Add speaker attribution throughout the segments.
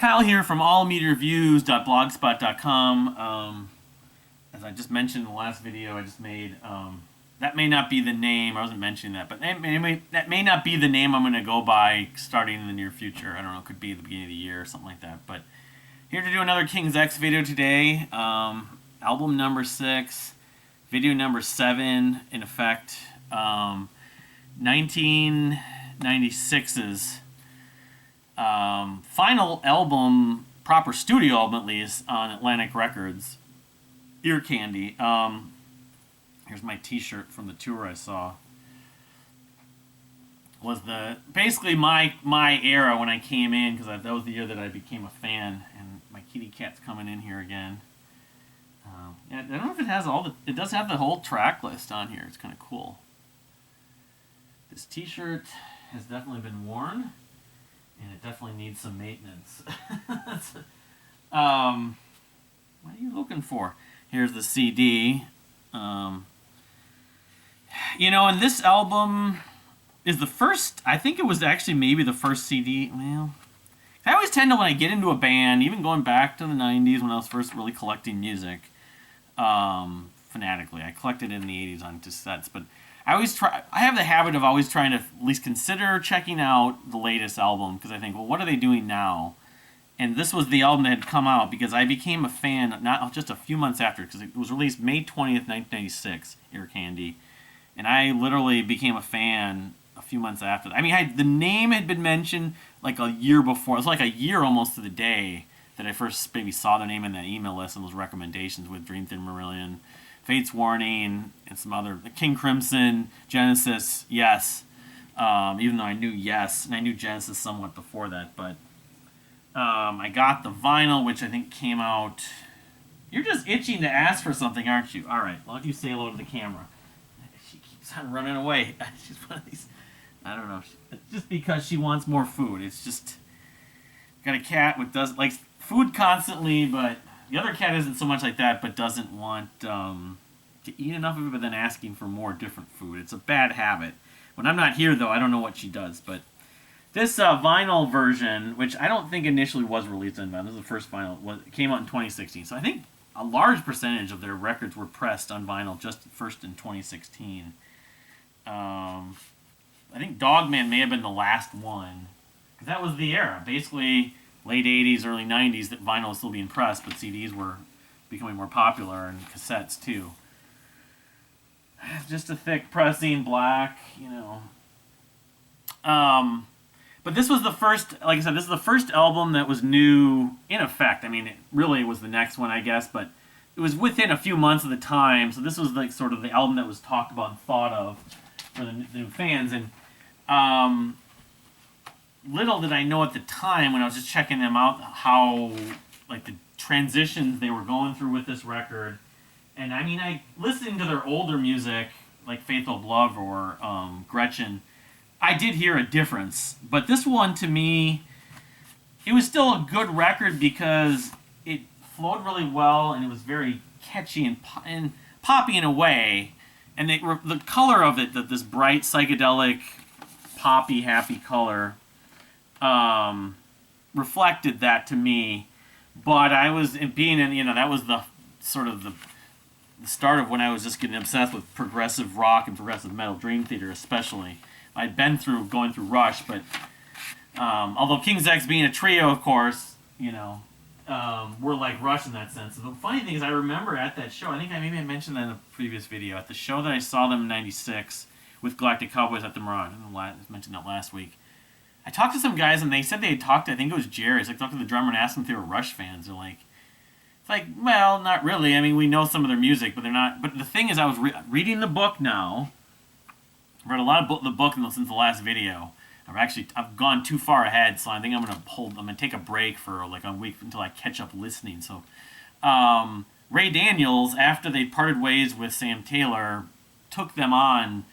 Speaker 1: Kyle here from allmeterviews.blogspot.com. As I just mentioned in the last video I just made, that may not be the name. I wasn't mentioning that, but that may not be the name I'm going to go by starting in the near future. I don't know. It could be the beginning of the year or something like that. But here to do another King's X video today. Album number 6, video number 7, in effect. 1996's final album, proper studio album at least, on Atlantic Records, Ear Candy. Here's my t-shirt from the tour I saw. Was basically my era when I came in, because that was the year that I became a fan, and my kitty cat's coming in here again. Yeah, I don't know if it has it does have the whole track list on here. It's kind of cool. This t-shirt has definitely been worn, and it definitely needs some maintenance. What are you looking for? Here's the CD. And this album is the first, I think it was actually maybe the first CD. Well, I always tend to, when I get into a band, even going back to the 90s when I was first really collecting music, fanatically. I collected it in the 80s on cassettes, but I have the habit of always trying to at least consider checking out the latest album, because I think, well, what are they doing now? And this was the album that had come out, because I became a fan not just a few months after, because it was released May 20th, 1996, Ear Candy. And I literally became a fan a few months after that. I mean, the name had been mentioned like a year before. It was like a year almost to the day that I first maybe saw their name in that email list and those recommendations with Dream Theater Marillion, Fates Warning, and some other, King Crimson, Genesis, Yes. Even though I knew Yes, and I knew Genesis somewhat before that, but I got the vinyl, which I think came out. You're just itching to ask for something, aren't you? All right, why don't you say hello to the camera? She keeps on running away. She's one of these, I don't know. It's just because she wants more food. It's just, got a cat with likes food constantly, but the other cat isn't so much like that, but doesn't want to eat enough of it, but then asking for more different food. It's a bad habit. When I'm not here, though, I don't know what she does, but this vinyl version, which I don't think initially was released on vinyl, this is the first vinyl, it came out in 2016. So I think a large percentage of their records were pressed on vinyl just first in 2016. I think Dogman may have been the last one, because that was the era. Basically, late 80s, early 90s, that vinyl was still being pressed, but CDs were becoming more popular, and cassettes too. Just a thick pressing, black, But this was the first, like I said, this is the first album that was new in effect. I mean, it really was the next one, I guess, but it was within a few months of the time. So this was like sort of the album that was talked about and thought of for the new fans. And little did I know at the time when I was just checking them out how like the transitions they were going through with this record. And I mean, listening to their older music like Faith of Love or Gretchen, I did hear a difference, but this one, to me, it was still a good record because it flowed really well and it was very catchy and poppy in a way. And the color of it, this bright psychedelic, poppy, happy color, reflected that to me. But I was being in, that was the sort of the start of when I was just getting obsessed with progressive rock and progressive metal, Dream Theater especially. I'd been going through Rush, but although King's X being a trio, of course, we're like Rush in that sense. The funny thing is, I remember at that show, I think I mentioned that in a previous video, at the show that I saw them in '96 with Galactic Cowboys at the Mirage. I mentioned that last week. I talked to some guys, and they said they had talked to, I think it was Jerry. Talked to the drummer and asked them if they were Rush fans. They're like, well, not really. I mean, we know some of their music, but they're not. But the thing is, I was reading the book now. I've read a lot of the book since the last video. I've gone too far ahead, so I think I'm gonna take a break for like a week until I catch up listening. So, Ray Daniels, after they parted ways with Sam Taylor, took them on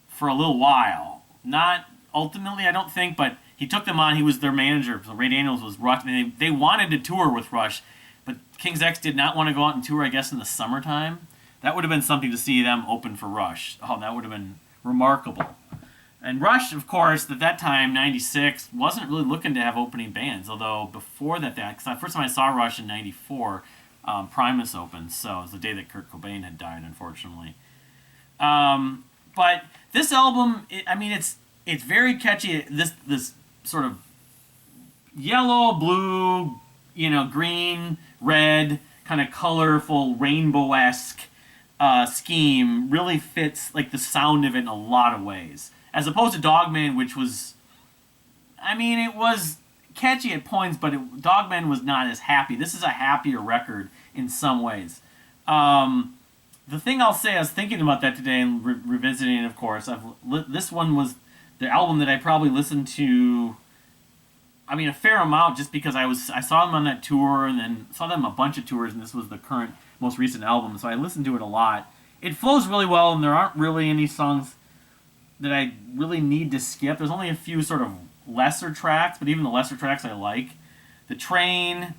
Speaker 1: for a little while. Not ultimately, I don't think, but he took them on. He was their manager. So Ray Daniels was Rush. They wanted to tour with Rush, but King's X did not want to go out and tour, I guess, in the summertime. That would have been something to see them open for Rush. Oh, that would have been remarkable. And Rush, of course, at that time, '96, wasn't really looking to have opening bands. Although before that, because the first time I saw Rush in '94, Primus opened, so it was the day that Kurt Cobain had died, unfortunately. But this album, I mean, it's very catchy. This sort of yellow, blue, green, red, kind of colorful, rainbow-esque scheme really fits like the sound of it in a lot of ways. As opposed to Dogman, which was, I mean, it was catchy at points, but Dogman was not as happy. This is a happier record in some ways. The thing I'll say, I was thinking about that today and revisiting it, of course. This one was the album that I probably listened to, I mean, a fair amount, just because I saw them on that tour and then saw them a bunch of tours, and this was the current, most recent album, so I listened to it a lot. It flows really well, and there aren't really any songs that I really need to skip. There's only a few sort of lesser tracks, but even the lesser tracks I like. The Train,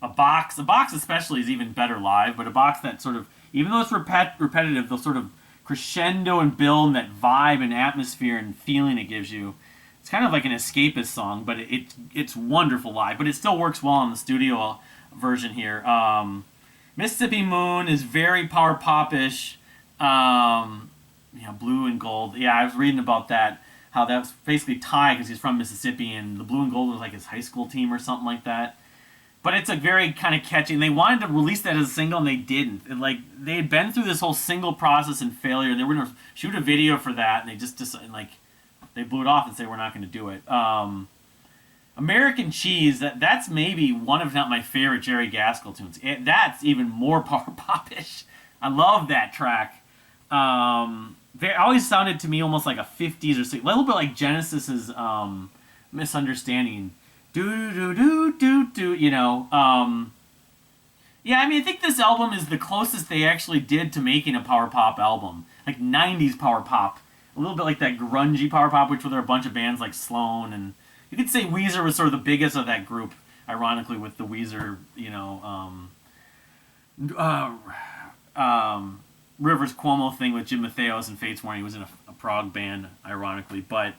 Speaker 1: a box especially is even better live, but a box that sort of, even though it's repetitive, they'll sort of crescendo and build, and that vibe and atmosphere and feeling it gives you. It's kind of like an escapist song, but it's wonderful live, but it still works well on the studio version here. Mississippi Moon is very power pop-ish. Blue and Gold. Yeah, I was reading about that, how that was basically Ty, because he's from Mississippi, and the Blue and Gold was like his high school team or something like that. But it's a very kind of catchy, and they wanted to release that as a single, and they didn't. They had been through this whole single process and failure, and they were going to shoot a video for that, and they just decided, they blew it off and said, we're not going to do it. American Cheese, that's maybe one of, not my favorite Jerry Gaskill tunes. That's even more power pop-ish. I love that track. They always sounded to me almost like a 50s or 60s, a little bit like Genesis's Misunderstanding. Do. Yeah, I mean, I think this album is the closest they actually did to making a power pop album. Like 90s power pop. A little bit like that grungy power pop, which were there a bunch of bands like Sloan, and you could say Weezer was sort of the biggest of that group, ironically, with the Weezer, Rivers Cuomo thing with Jim Matheos and Fates Warning. He was in a prog band, ironically. But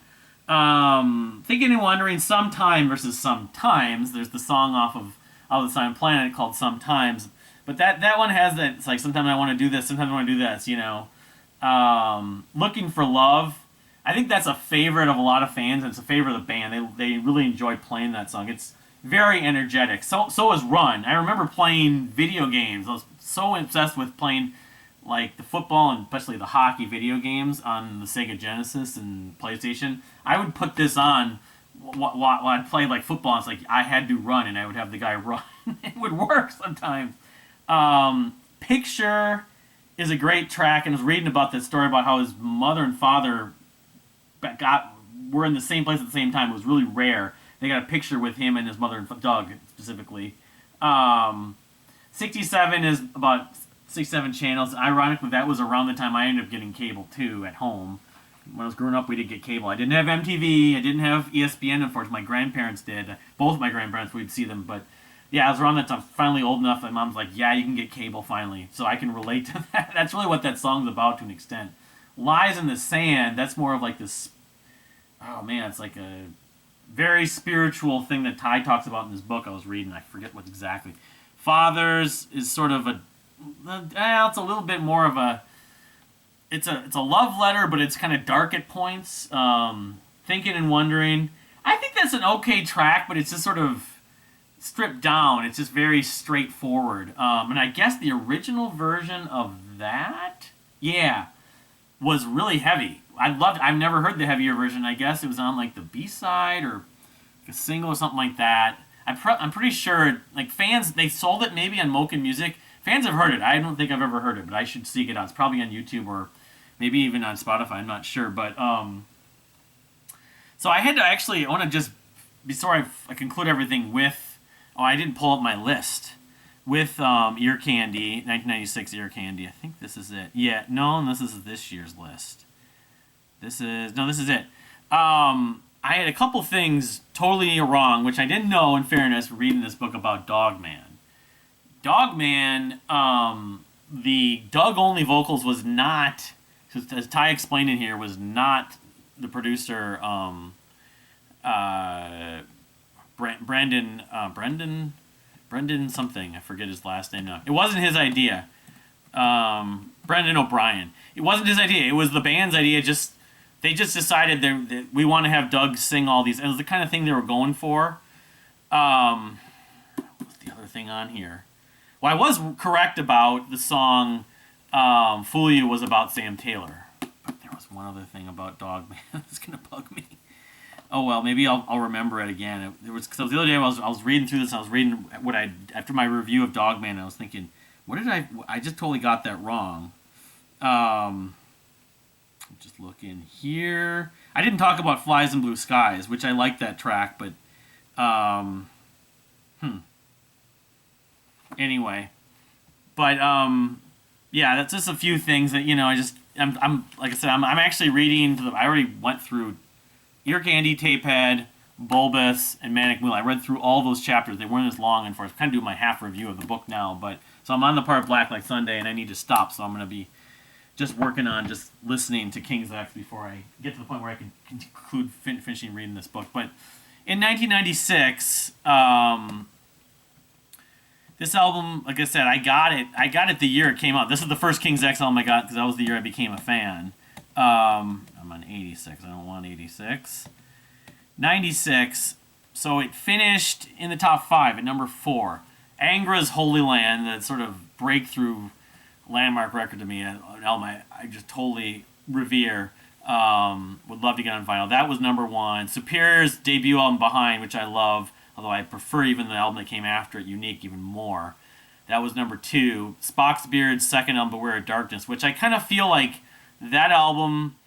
Speaker 1: Thinking and Wondering, Sometime versus Sometimes. There's the song off of Out of the Silent Planet called Sometimes. But that one has that, it's like, sometimes I want to do this, sometimes I want to do this, Looking for Love. I think that's a favorite of a lot of fans, and it's a favorite of the band. They really enjoy playing that song. It's very energetic. So is Run. I remember playing video games. I was so obsessed with playing like the football and especially the hockey video games on the Sega Genesis and PlayStation. I would put this on while I'd play like football. It's like I had to run, and I would have the guy run. It would work sometimes. Picture is a great track, and I was reading about this story about how his mother and father were in the same place at the same time. It was really rare. They got a picture with him and his mother, and Doug specifically. 67 is about 67 channels. Ironically, that was around the time I ended up getting cable too at home. When I was growing up, we did get cable. I didn't have MTV. I didn't have ESPN, unfortunately. My grandparents did. Both my grandparents, we'd see them. But yeah, I was around that time, finally old enough. My mom's like, yeah, you can get cable finally. So I can relate to that. That's really what that song's about to an extent. Lies in the Sand, that's more of like this, oh man, it's like a very spiritual thing that Ty talks about in this book I was reading. I forget what exactly. Fathers is sort of it's a little bit more of a, it's a love letter, but it's kind of dark at points. Thinking and Wondering, I think that's an okay track, but it's just sort of stripped down. It's just very straightforward. And I guess the original version of that, yeah, was really heavy. I've never heard the heavier version. I guess it was on like the B-side or a single or something like that. I'm pretty sure, like, fans, they sold it maybe on Moken Music. Fans have heard it. I don't think I've ever heard it, but I should seek it out. It's probably on YouTube or maybe even on Spotify. I'm not sure. But so I had to actually, I want to just, before I conclude everything with, I didn't pull up my list. With Ear Candy, 1996 Ear Candy. I think this is it. Yeah, no, this is this year's list. This is it. I had a couple things totally wrong, which I didn't know, in fairness, reading this book about Dogman. Dogman, the Doug-only vocals was not, as Ty explained in here, was not the producer, uh, Brendan something. I forget his last name now. It wasn't his idea. Brendan O'Brien. It wasn't his idea. It was the band's idea. They just decided that we want to have Doug sing all these. It was the kind of thing they were going for. What's the other thing on here? Well, I was correct about the song "Fool You" was about Sam Taylor. But there was one other thing about Dogman that's gonna bug me. Oh well, maybe I'll remember it again. It was because the other day I was reading through this. And I was reading what I after my review of Dogman. I was thinking, what did I just totally got that wrong. Just looking here. I didn't talk about "Flies in Blue Skies," which I like that track, but anyway. But yeah, that's just a few things that I'm like I said, I'm actually reading. I already went through Ear Candy, Tapehead, Bulbous, and Manic Mule. I read through all those chapters. They weren't as long, and for I was kind of doing my half review of the book now. But so I'm on the part of Black Like Sunday, and I need to stop. So I'm going to be just working on just listening to King's X before I get to the point where I can conclude finishing reading this book. But in 1996, this album, like I said, I got it the year it came out. This is the first King's X album I got because that was the year I became a fan. I'm on 86. I don't want 86. 96. So it finished in the top 5 at number 4. Angra's Holy Land, that sort of breakthrough landmark record to me, an album I just totally revere. Would love to get on vinyl. That was number 1. Superior's debut album, Behind, which I love, although I prefer even the album that came after it, Unique, even more. That was number 2. Spock's Beard's second album, Beware of Darkness, which I kind of feel like that album,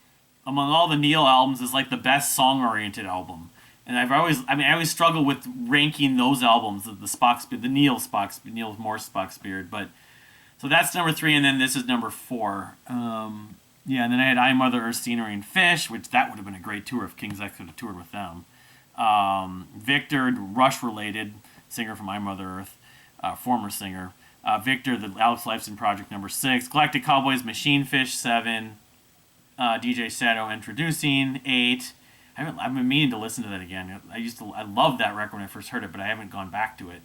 Speaker 1: among all the Neil albums, is like the best song-oriented album. And I always struggle with ranking those albums, the Neil Morse Spock's Beard, but so that's number 3, and then this is number 4. Yeah, and then I had I, Mother Earth, Scenery, and Fish, which that would have been a great tour if King's X could have toured with them. Victor, Rush-related, singer from I, Mother Earth, former singer. Victor, the Alex Lifeson Project, number 6. Galactic Cowboys, Machine Fish, 7. DJ Shadow, Introducing, 8. I've been meaning to listen to that again. I loved that record when I first heard it, but I haven't gone back to it.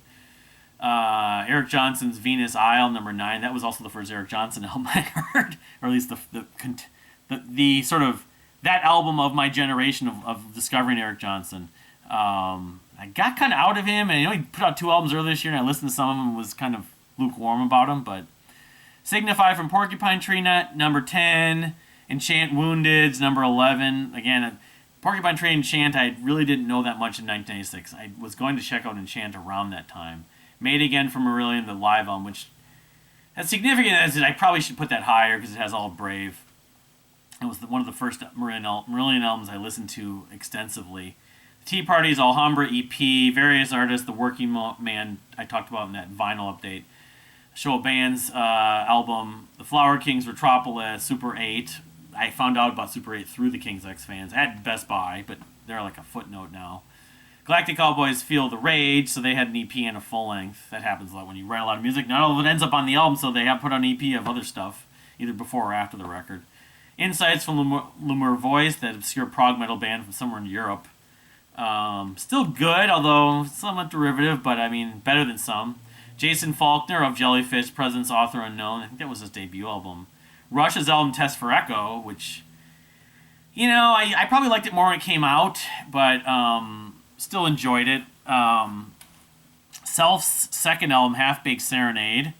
Speaker 1: Eric Johnson's Venus Isle, number 9. That was also the first Eric Johnson album I heard, or at least the sort of that album of my generation of discovering Eric Johnson. I got kind of out of him, and I know he put out 2 albums earlier this year, and I listened to some of them and was kind of lukewarm about him. But Signify from Porcupine Tree, number 10. Enchant Wounded's number 11. Again, Porcupine Tree and Enchant, I really didn't know that much in 1996. I was going to check out Enchant around that time. Made Again from Marillion, the live album, which as significant as it, I probably should put that higher because it has All Brave. It was one of the first Marillion albums I listened to extensively. The Tea Party's Alhambra EP, various artists, The Working Man I talked about in that vinyl update. Show of Bands album, The Flower Kings, Retropolis, Super 8. I found out about Super 8 through the King's X fans at Best Buy, but they're like a footnote now. Galactic Cowboys, Feel the Rage, so they had an EP and a full length. That happens a lot when you write a lot of music. Not all of it ends up on the album, so they have put on an EP of other stuff, either before or after the record. Insights from Lumur Voice, that obscure prog metal band from somewhere in Europe. Still good, although somewhat derivative, but I mean, better than some. Jason Faulkner of Jellyfish, Presence, Author Unknown. I think that was his debut album. Rush's album Test for Echo, which, I probably liked it more when it came out, but still enjoyed it. Self's second album, Half Baked Serenade.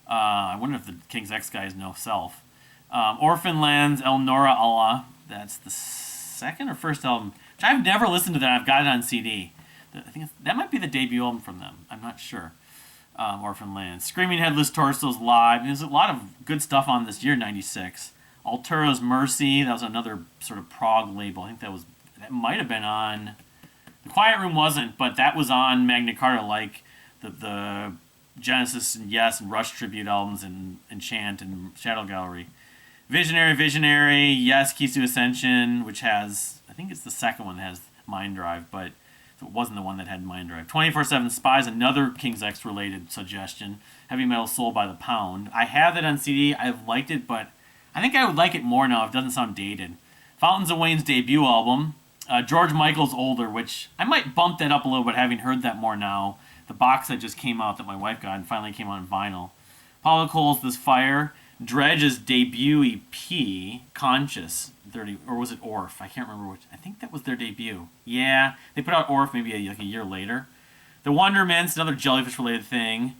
Speaker 1: I wonder if the King's X guys know Self. Orphan Lands, El Nora Allah. That's the second or first album, which I've never listened to that. I've got it on CD. I think that might be the debut album from them. I'm not sure. Orphan Lands. Screaming Headless Torsos live. There's a lot of good stuff on this year, 96. Altura's Mercy. That was another sort of prog label. I think that might have been on... The Quiet Room wasn't, but that was on Magna Carta, like the Genesis and Yes and Rush tribute albums and Enchant and Shadow Gallery. Visionary, Yes, Keys to Ascension, which has... I think it's the second one that has Mind Drive, but... It wasn't the one that had Mind Drive. 24/7 Spies, another King's X related suggestion. Heavy Metal Soul by the Pound. I have it on CD. I've liked it, but I think I would like it more now. It doesn't sound dated. Fountains of Wayne's debut album. George Michael's Older, which I might bump that up a little bit, having heard that more now. The box that just came out that my wife got and finally came out on vinyl. Paulo Cole's This Fire. Dredge's debut EP, Conscious 30, or was it Orf? I can't remember which. I think that was their debut. Yeah, they put out Orf maybe like a year later. The Wondermints, another jellyfish-related thing.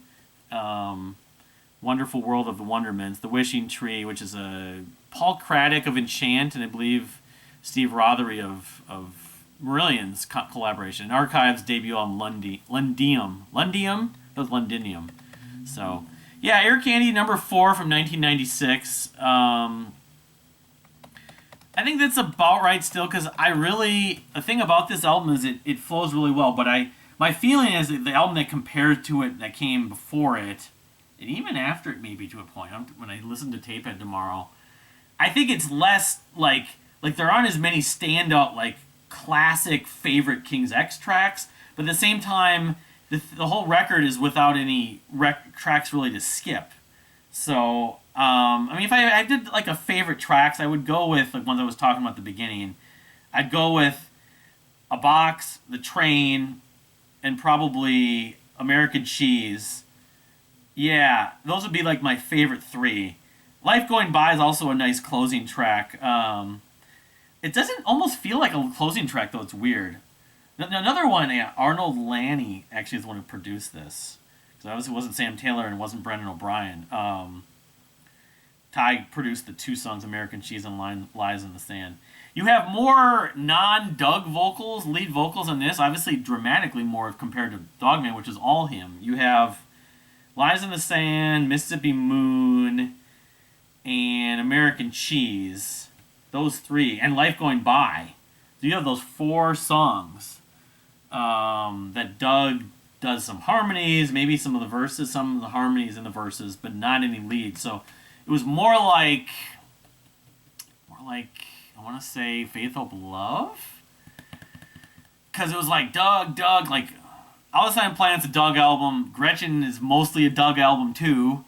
Speaker 1: Wonderful World of the Wondermints. The Wishing Tree, which is a Paul Craddock of Enchant, and I believe Steve Rothery of Marillion's collaboration. Archives debut on Lundium. Lundium? That was Londinium. So, yeah, Ear Candy number 4 from 1996. I think that's about right still, because the thing about this album is it flows really well, but my feeling is that the album that compares to it, that came before it, and even after it maybe to a point, when I listen to Tapehead tomorrow, I think it's less like there aren't as many standout like classic favorite King's X tracks, but at the same time, the whole record is without any tracks really to skip. So, I mean, if I did like a favorite tracks, I would go with like ones I was talking about at the beginning. I'd go with A Box, The Train, and probably American Cheese. Yeah, those would be like my favorite 3. Life Going By is also a nice closing track. It doesn't almost feel like a closing track, though. It's weird. Another one, Arnold Lanni actually is the one who produced this. Because obviously it wasn't Sam Taylor and it wasn't Brendan O'Brien. Ty produced the 2 songs, American Cheese and Lies in the Sand. You have more non-Doug vocals, lead vocals on this. Obviously dramatically more compared to Dogman, which is all him. You have Lies in the Sand, Mississippi Moon, and American Cheese. Those 3. And Life Going By. So you have those 4 songs that Doug does some harmonies, maybe some of the verses, some of the harmonies in the verses, but not any leads. So it was more like I want to say Faith, Hope, Love, because it was like Doug, like All the Time Planet's a Doug album. Gretchen is mostly a Doug album too,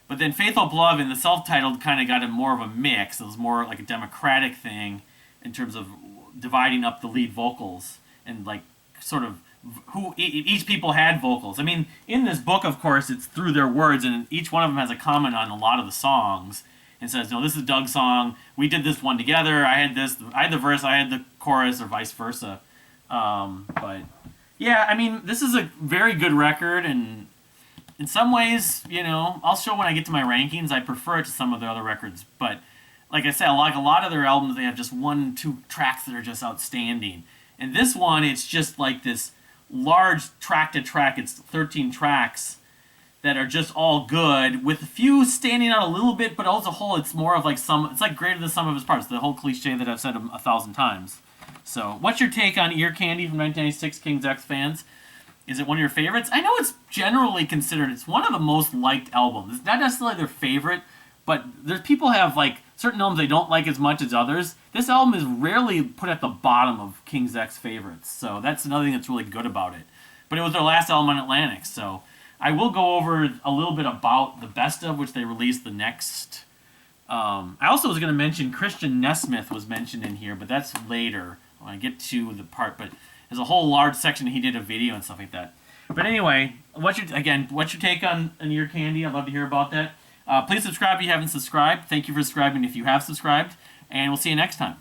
Speaker 1: but then Faith, Hope, Love and the self-titled kind of got a more of a mix. It was more like a democratic thing in terms of dividing up the lead vocals and like sort of who each people had vocals. I mean, in this book, of course, it's through their words, and each one of them has a comment on a lot of the songs and says, no, this is Doug's song. We did this one together. I had the verse, I had the chorus, or vice versa. But yeah, I mean, this is a very good record, and in some ways, you know, I'll show when I get to my rankings. I prefer it to some of the other records, but like I said, like a lot of their albums, they have just 1-2 tracks that are just outstanding. And this one, it's just like this large track-to-track. It's 13 tracks that are just all good, with a few standing out a little bit, but as a whole, it's more of like it's like greater than the sum of its parts. The whole cliche that I've said 1,000 times. So, what's your take on Ear Candy from 1996, King's X fans? Is it one of your favorites? I know it's generally considered, it's one of the most liked albums. It's not necessarily their favorite, but there's people have like certain albums they don't like as much as others. This album is rarely put at the bottom of King's X favorites, so that's another thing that's really good about it. But it was their last album on Atlantic, so I will go over a little bit about the best of, which they released the next. I also was going to mention Christian Nesmith was mentioned in here, but that's later when I get to the part. But there's a whole large section he did a video and stuff like that. But anyway, what's your take on Ear Candy? I'd love to hear about that. Please subscribe if you haven't subscribed. Thank you for subscribing if you have subscribed. And we'll see you next time.